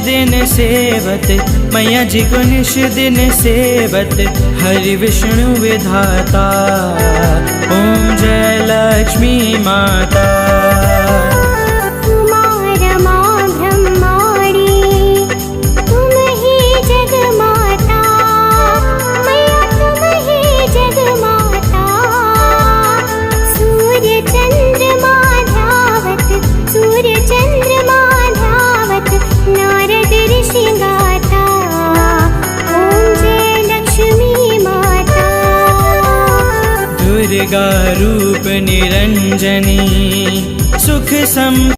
दिन सेवत, मैया जी को निश दिन सेवत, हरि विष्णु विधाता, ओम जय लक्ष्मी माता। दुर्गा रूप निरंजनी, सुख सम